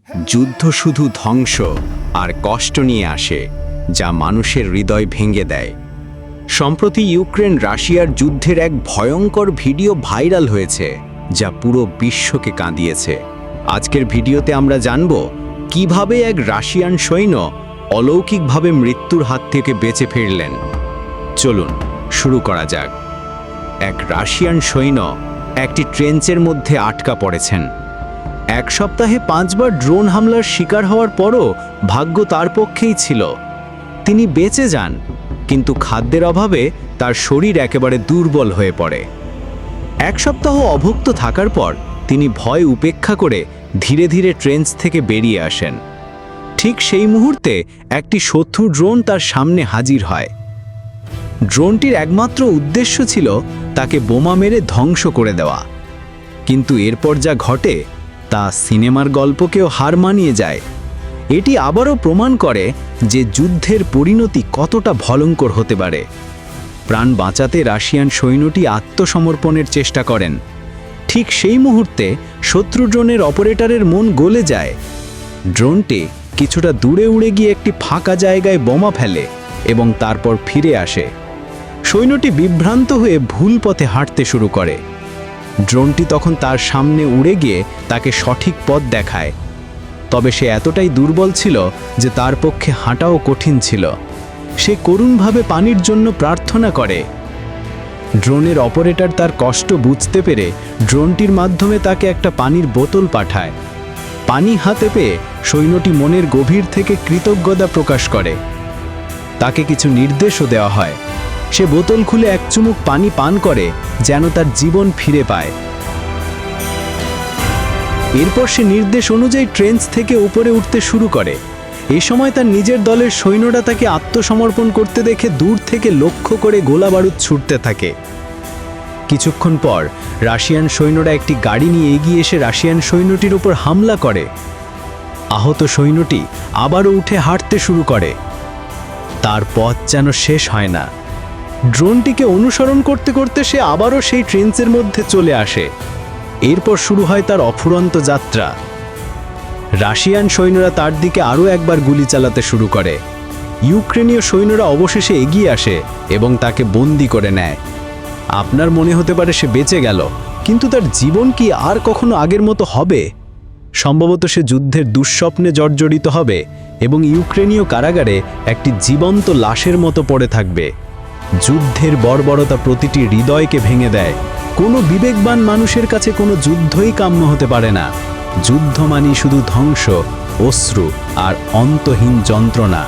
যুদ্ধ শুধু ধ্বংস আর কষ্ট নিয়ে আসে, যা মানুষের হৃদয় ভেঙে দেয়। সম্প্রতি ইউক্রেন রাশিয়ার যুদ্ধের এক ভয়ঙ্কর ভিডিও ভাইরাল হয়েছে, যা পুরো বিশ্বকে কাঁদিয়েছে। আজকের ভিডিওতে আমরা জানব কিভাবে এক রাশিয়ান সৈন্য অলৌকিকভাবে মৃত্যুর হাত থেকে বেঁচে ফিরলেন। চলুন শুরু করা যাক। এক রাশিয়ান সৈন্য একটি ট্রেঞ্চের মধ্যে আটকা পড়েছেন। এক সপ্তাহে 5 বার ড্রোন হামলার শিকার হওয়ার পরও ভাগ্য তার পক্ষেই ছিল। তিনি বেঁচে যান, কিন্তু খাদ্যের অভাবে তার শরীর একেবারে দুর্বল হয়ে পড়ে। এক সপ্তাহ অভুক্ত থাকার পর তিনি ভয় উপেক্ষা করে ধীরে ধীরে ট্রেঞ্চ থেকে বেরিয়ে আসেন। ঠিক সেই মুহূর্তে একটি শত্রু ড্রোন তার সামনে হাজির হয়। ড্রোনটির একমাত্র উদ্দেশ্য ছিল তাকে বোমা মেরে ধ্বংস করে দেওয়া। কিন্তু এরপর যা ঘটে তা সিনেমার গল্পকেও হার মানিয়ে যায়। এটি আবারও প্রমাণ করে যে যুদ্ধের পরিণতি কতটা ভয়ঙ্কর হতে পারে। প্রাণ বাঁচাতে রাশিয়ান সৈন্যটি আত্মসমর্পণের চেষ্টা করেন। ঠিক সেই মুহূর্তে শত্রু ড্রোনের অপারেটরের মন গলে যায়। ড্রোনটি কিছুটা দূরে উড়ে গিয়ে একটি ফাঁকা জায়গায় বোমা ফেলে এবং তারপর ফিরে আসে। সৈন্যটি বিভ্রান্ত হয়ে ভুল পথে হাঁটতে শুরু করে। ড্রোনটি তখন তার সামনে উড়ে গিয়ে তাকে সঠিক পথ দেখায়। তবে সে এতটাই দুর্বল ছিল যে তার পক্ষে হাঁটাও কঠিন ছিল। সে করুণভাবে পানির জন্য প্রার্থনা করে। ড্রোনের অপারেটর তার কষ্ট বুঝতে পেরে ড্রোনটির মাধ্যমে তাকে একটা পানির বোতল পাঠায়। পানি হাতে পেয়ে সৈন্যটি মনের গভীর থেকে কৃতজ্ঞতা প্রকাশ করে। তাকে কিছু নির্দেশও দেওয়া হয়। সে বোতল খুলে এক চুমুক পানি পান করে, যেন তার জীবন ফিরে পায়। এরপর সে নির্দেশ অনুযায়ী ট্রেঞ্চ থেকে উপরে উঠতে শুরু করে। এই সময় তার নিজের দলের সৈন্যরা তাকে আত্মসমর্পণ করতে দেখে দূর থেকে লক্ষ্য করে গোলা বারুদ ছুটতে থাকে। কিছুক্ষণ পর রাশিয়ান সৈন্যরা একটি গাড়ি নিয়ে এগিয়ে এসে রাশিয়ান সৈন্যটির উপর হামলা করে। আহত সৈন্যটি আবারও উঠে হাঁটতে শুরু করে। তার পথ যেন শেষ হয় না। ড্রোনটিকে অনুসরণ করতে করতে সে আবারও সেই ট্রেঞ্চের মধ্যে চলে আসে। এরপর শুরু হয় তার অফুরন্ত যাত্রা। রাশিয়ান সৈন্যরা তার দিকে আরও একবার গুলি চালাতে শুরু করে। ইউক্রেনীয় সৈন্যরা অবশেষে এগিয়ে আসে এবং তাকে বন্দি করে নেয়। আপনার মনে হতে পারে সে বেঁচে গেল, কিন্তু তার জীবন কি আর কখনো আগের মতো হবে? সম্ভবত সে যুদ্ধের দুঃস্বপ্নে জর্জরিত হবে এবং ইউক্রেনীয় কারাগারে একটি জীবন্ত লাশের মতো পড়ে থাকবে। যুদ্ধের বর্বরতা প্রতিটি হৃদয়কে ভেঙে দেয়। কোনো বিবেকবান মানুষের কাছে কোনো যুদ্ধই কাম্য হতে পারে না। যুদ্ধ মানেই শুধু ধ্বংস, অশ্রু আর অন্তহীন যন্ত্রণা।